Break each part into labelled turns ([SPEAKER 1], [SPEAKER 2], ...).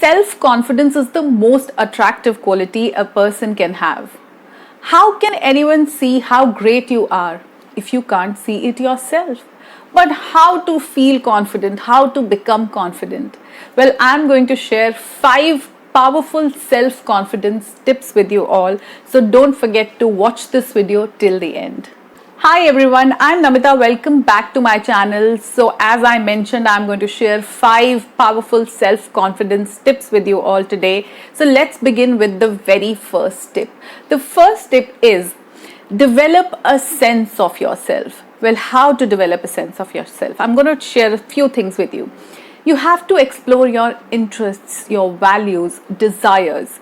[SPEAKER 1] Self-confidence is the most attractive quality a person can have. How can anyone see how great you are if you can't see it yourself? But how to feel confident, how to become confident? Well, I'm going to share 5 powerful self-confidence tips with you all. So don't forget to watch this video till the end. Hi everyone, I'm Namita. Welcome back to my channel. So as I mentioned, I'm going to share 5 powerful self-confidence tips with you all today. So let's begin with the very first tip. The first tip is develop a sense of yourself. Well, how to develop a sense of yourself? I'm going to share a few things with you. You have to explore your interests, your values, desires,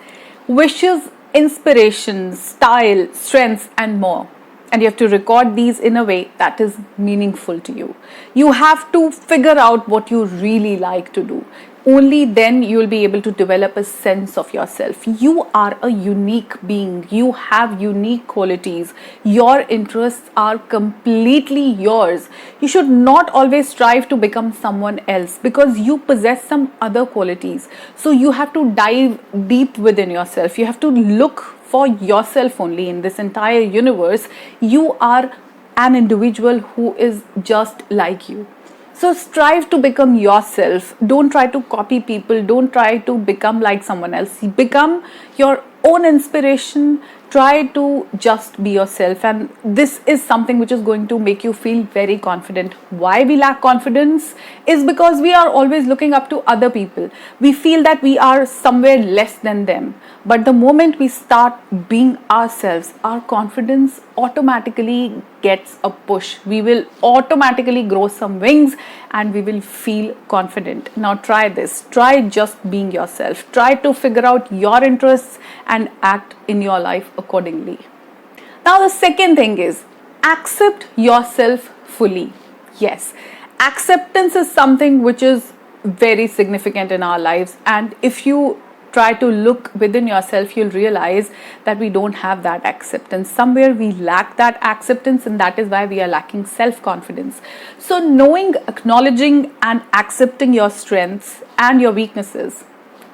[SPEAKER 1] wishes, inspirations, style, strengths, and more. And you have to record these in a way that is meaningful to you. You have to figure out what you really like to do. Only then you will be able to develop a sense of yourself. You are a unique being. You have unique qualities. Your interests are completely yours. You should not always strive to become someone else because you possess some other qualities. So you have to dive deep within yourself. You have to look for yourself only in this entire universe. You are an individual who is just like you. So strive to become yourself. Don't try to copy people. Don't try to become like someone else. Become your own inspiration. Try to just be yourself, and this is something which is going to make you feel very confident. Why we lack confidence is because we are always looking up to other people. We feel that we are somewhere less than them. But the moment we start being ourselves, our confidence automatically gets a push. We will automatically grow some wings and we will feel confident. Now try this. Try just being yourself. Try to figure out your interests and act in your life accordingly. Now the second thing is accept yourself fully. Yes, acceptance is something which is very significant in our lives, and if you try to look within yourself, you'll realize that we don't have that acceptance. Somewhere we lack that acceptance, and that is why we are lacking self-confidence. So knowing, acknowledging and accepting your strengths and your weaknesses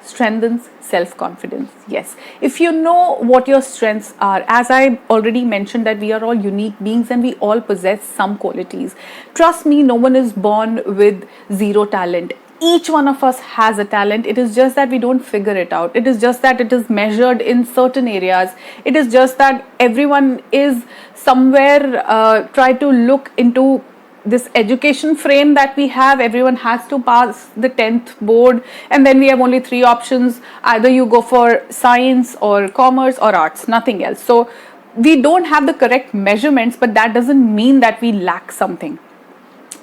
[SPEAKER 1] strengthens self-confidence. Yes, if you know what your strengths are, as I already mentioned that we are all unique beings and we all possess some qualities. Trust me, no one is born with zero talent. Each one of us has a talent. It is just that we don't figure it out. It is just that it is measured in certain areas. It is just that everyone is somewhere try to look into this education frame that we have. Everyone has to pass the 10th board, and then we have only 3 options. Either you go for science or commerce or arts, nothing else. So we don't have the correct measurements, but that doesn't mean that we lack something.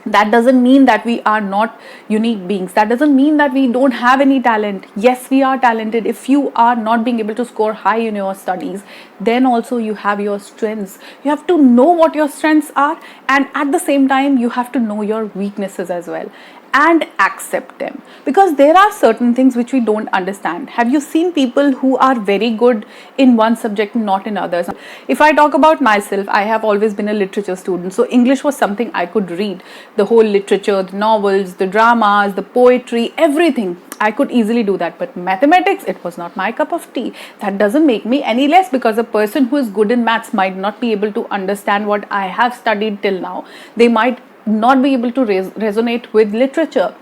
[SPEAKER 1] That doesn't mean that we are not unique beings. That doesn't mean that we don't have any talent. Yes, we are talented. If you are not being able to score high in your studies, then also you have your strengths. You have to know what your strengths are, and at the same time you have to know your weaknesses as well and accept them, because there are certain things which we don't understand. Have you seen people who are very good in one subject and not in others? If I talk about myself, I have always been a literature student, so English was something I could read. The whole literature, the novels, the dramas, the poetry, everything, I could easily do that. But mathematics, it was not my cup of tea. That doesn't make me any less, because a person who is good in maths might not be able to understand what I have studied till now. They might not be able to resonate with literature.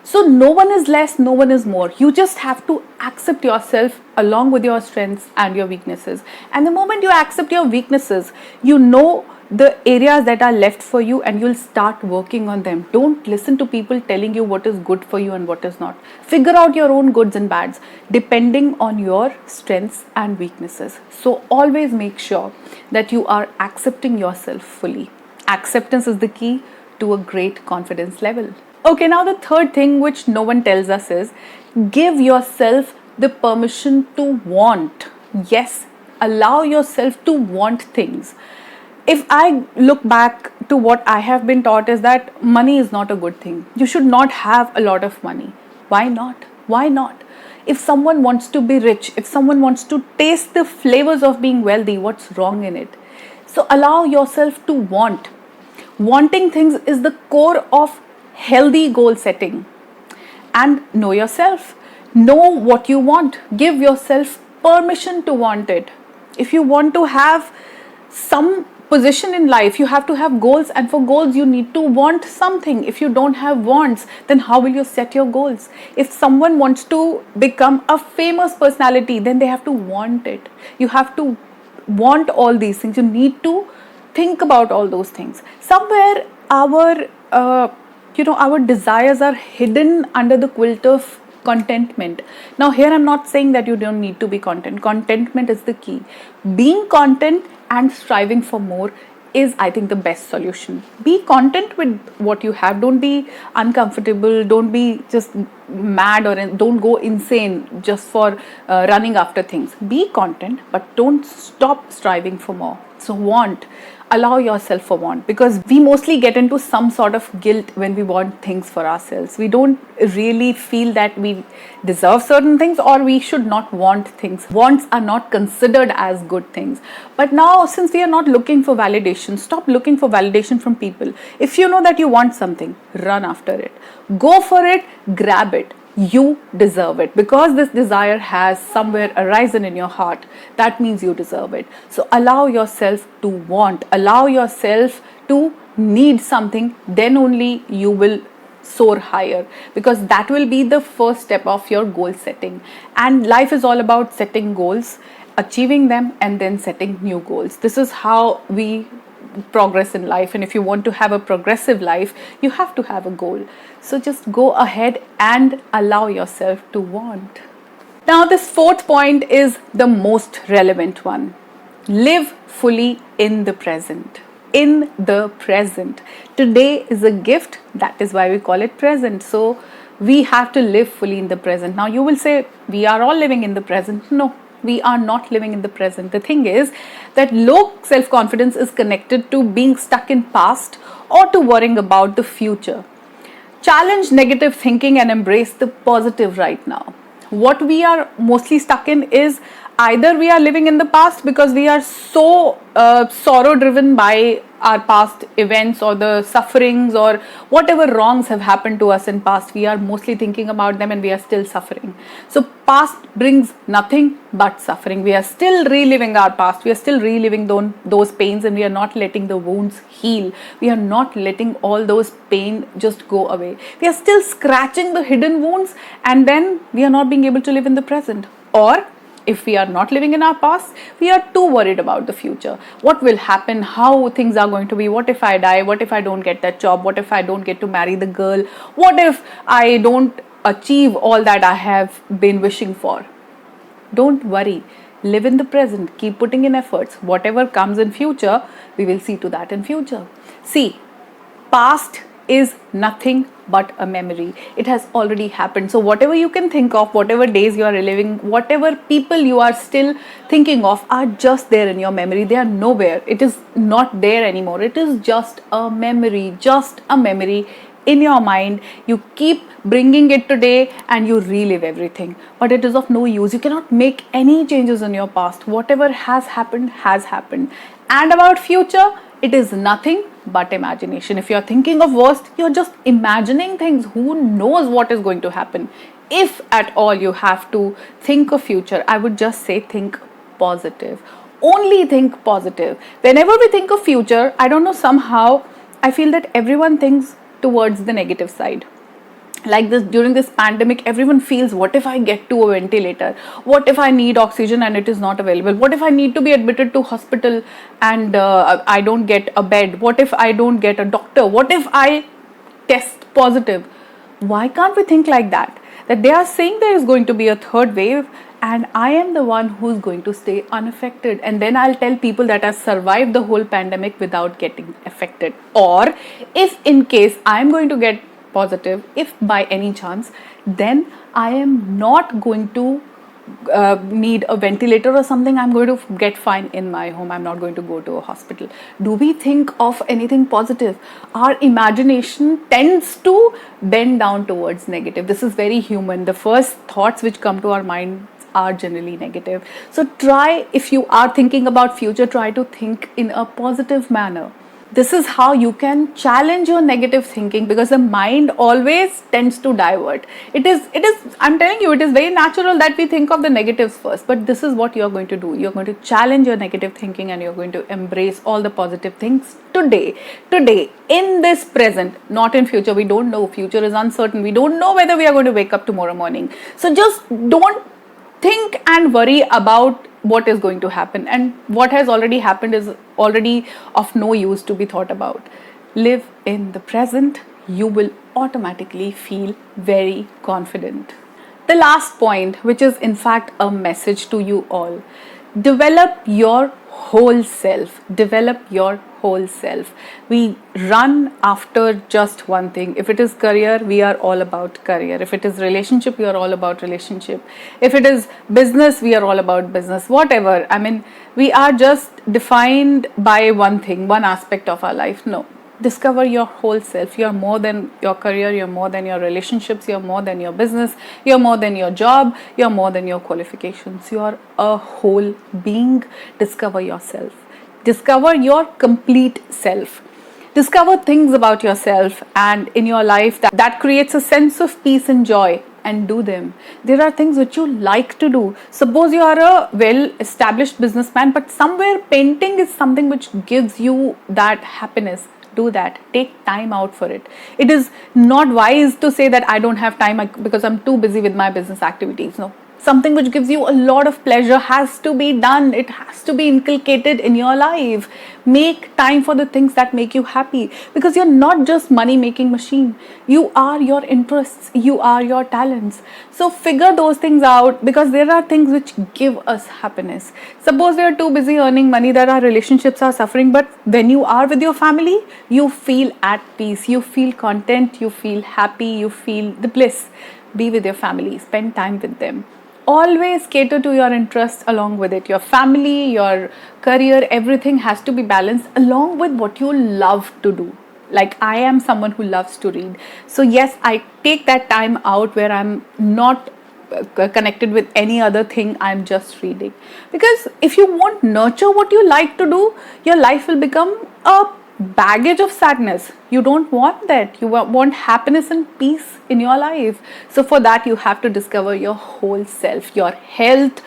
[SPEAKER 1] So no one is less, no one is more. You just have to accept yourself along with your strengths and your weaknesses. And the moment you accept your weaknesses, you know the areas that are left for you, and you'll start working on them. Don't listen to people telling you what is good for you and what is not. Figure out your own goods and bads depending on your strengths and weaknesses. So always make sure that you are accepting yourself fully. Acceptance is the key to a great confidence level. Okay, now the third thing which no one tells us is give yourself the permission to want. Yes, allow yourself to want things. If I look back to what I have been taught is that money is not a good thing. You should not have a lot of money. Why not? Why not? If someone wants to be rich, if someone wants to taste the flavors of being wealthy, what's wrong in it? So allow yourself to want. Wanting things is the core of healthy goal setting. And know yourself. Know what you want. Give yourself permission to want it. If you want to have some position in life, you have to have goals, and for goals you need to want something. If you don't have wants, then how will you set your goals? If someone wants to become a famous personality, then they have to want it. You have to want all these things. You need to think about all those things. Somewhere our desires are hidden under the quilt of contentment. Now here I'm not saying that you don't need to be content. Contentment is the key. Being content and striving for more is, I think, the best solution. Be content with what you have. Don't be uncomfortable. Don't be just mad, or don't go insane just for running after things. Be content, but don't stop striving for more. So allow yourself for want, because we mostly get into some sort of guilt when we want things for ourselves. We don't really feel that we deserve certain things, or we should not want things. Wants are not considered as good things. But now, since we are not looking for validation, stop looking for validation from people. If you know that you want something, run after it. Go for it, grab it. You deserve it, because this desire has somewhere arisen in your heart. That means you deserve it. So allow yourself to want, allow yourself to need something, then only you will soar higher, because that will be the first step of your goal setting. And life is all about setting goals, achieving them, and then setting new goals. This is how we progress in life. And if you want to have a progressive life, you have to have a goal. So just go ahead and allow yourself to want. Now this fourth point is the most relevant one. Live fully in the present. In the present. Today is a gift. That is why we call it present. So we have to live fully in the present. Now you will say, we are all living in the present. No, we are not living in the present. The thing is that low self-confidence is connected to being stuck in past or to worrying about the future. Challenge negative thinking and embrace the positive right now. What we are mostly stuck in is either we are living in the past because we are so sorrow driven by our past events or the sufferings or whatever wrongs have happened to us in past. We are mostly thinking about them and we are still suffering. So past brings nothing but suffering. We are still reliving our past. We are still reliving those pains, and we are not letting the wounds heal. We are not letting all those pain just go away. We are still scratching the hidden wounds, and then we are not being able to live in the present. Or if we are not living in our past, we are too worried about the future. What will happen? How things are going to be? What if I die? What if I don't get that job? What if I don't get to marry the girl? What if I don't achieve all that I have been wishing for? Don't worry. Live in the present. Keep putting in efforts. Whatever comes in future, we will see to that in future. See, past is nothing but a memory. It has already happened. So whatever you can think of, whatever days you are reliving, whatever people you are still thinking of are just there in your memory. They are nowhere. It is not there anymore. It is just a memory in your mind. You keep bringing it today and you relive everything, but it is of no use. You cannot make any changes in your past. Whatever has happened has happened. And about future, it is nothing but imagination. If you're thinking of worst, you're just imagining things. Who knows what is going to happen? If at all you have to think of future, I would just say think positive. Only think positive. Whenever we think of future, I don't know, somehow I feel that everyone thinks towards the negative side. Like this, during this pandemic, everyone feels, what if I get to a ventilator? What if I need oxygen and it is not available? What if I need to be admitted to hospital and I don't get a bed? What if I don't get a doctor? What if I test positive? Why can't we think like that? That they are saying there is going to be a third wave and I am the one who's going to stay unaffected. And then I'll tell people that I survived the whole pandemic without getting affected. Or if in case I'm going to get positive, if by any chance, then I am not going to need a ventilator or something. I'm going to get fine in my home. I'm not going to go to a hospital. Do we think of anything positive? Our imagination tends to bend down towards negative. This is very human. The first thoughts which come to our mind are generally negative. So try, if you are thinking about future, try to think in a positive manner. This is how you can challenge your negative thinking, because the mind always tends to divert. It is I'm telling you, it is very natural that we think of the negatives first, but this is what you're going to do. You're going to challenge your negative thinking and you're going to embrace all the positive things today, in this present, not in future. We don't know. Future is uncertain. We don't know whether we are going to wake up tomorrow morning. So just don't think and worry about what is going to happen, and what has already happened is already of no use to be thought about. Live in the present. You will automatically feel very confident. The last point, which is in fact a message to you all: develop your whole self. Develop your whole self. We run after just one thing. If it is career, we are all about career. If it is relationship, we are all about relationship. If it is business, we are all about business. Whatever. I mean, we are just defined by one thing, one aspect of our life. No. Discover your whole self. You're more than your career, you're more than your relationships, you're more than your business, you're more than your job, you're more than your qualifications. You're a whole being. Discover yourself. Discover your complete self. Discover things about yourself and in your life that creates a sense of peace and joy, and do them. There are things which you like to do. Suppose you are a well established businessman, but somewhere painting is something which gives you that happiness. Do that. Take time out for it. It is not wise to say that I don't have time because I'm too busy with my business activities. No. Something which gives you a lot of pleasure has to be done. It has to be inculcated in your life. Make time for the things that make you happy, because you're not just money making machine. You are your interests. You are your talents. So figure those things out, because there are things which give us happiness. Suppose we are too busy earning money that our relationships are suffering, but when you are with your family, you feel at peace. You feel content. You feel happy. You feel the bliss. Be with your family. Spend time with them. Always cater to your interests along with it. Your family, your career, everything has to be balanced along with what you love to do. Like, I am someone who loves to read. So yes, I take that time out where I'm not connected with any other thing. I'm just reading. Because if you won't nurture what you like to do, your life will become a baggage of sadness. You don't want that. You want happiness and peace in your life. So for that, you have to discover your whole self. Your health,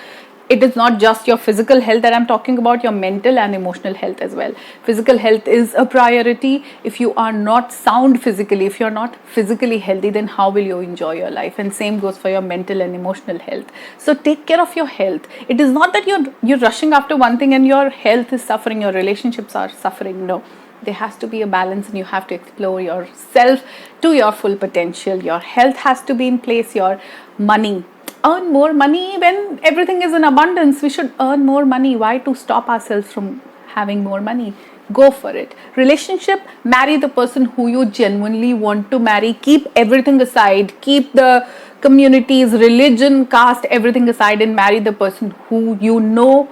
[SPEAKER 1] it is not just your physical health that I'm talking about, your mental and emotional health as well. Physical health is a priority. If you are not sound physically, if you're not physically healthy, then how will you enjoy your life? And same goes for your mental and emotional health. So take care of your health. It is not that you're rushing after one thing and your health is suffering, your relationships are suffering. No. There has to be a balance, and you have to explore yourself to your full potential. Your health has to be in place. Your money, earn more money when everything is in abundance. We should earn more money. Why to stop ourselves from having more money? Go for it. Relationship, marry the person who you genuinely want to marry. Keep everything aside. Keep the communities, religion, caste, everything aside, and marry the person who you know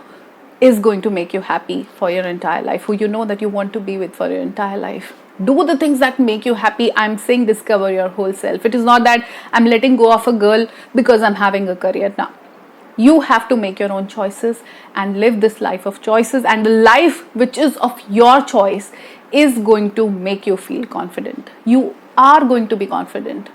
[SPEAKER 1] is going to make you happy for your entire life, who you know that you want to be with for your entire life. Do the things that make you happy. I'm saying discover your whole self. It is not that I'm letting go of a girl because I'm having a career. Now, you have to make your own choices and live this life of choices, and the life which is of your choice is going to make you feel confident. You are going to be confident.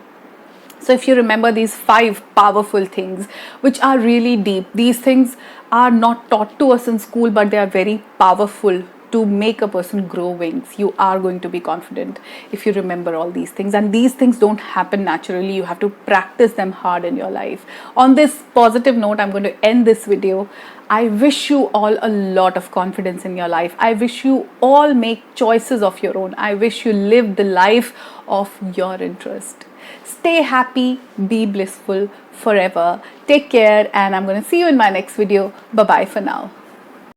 [SPEAKER 1] So if you remember these 5 powerful things, which are really deep, these things are not taught to us in school, but they are very powerful to make a person grow wings. You are going to be confident if you remember all these things. And these things don't happen naturally. You have to practice them hard in your life. On this positive note, I'm going to end this video. I wish you all a lot of confidence in your life. I wish you all make choices of your own. I wish you live the life of your interest. Stay happy, be blissful forever. Take care, and I'm going to see you in my next video. Bye-bye for now.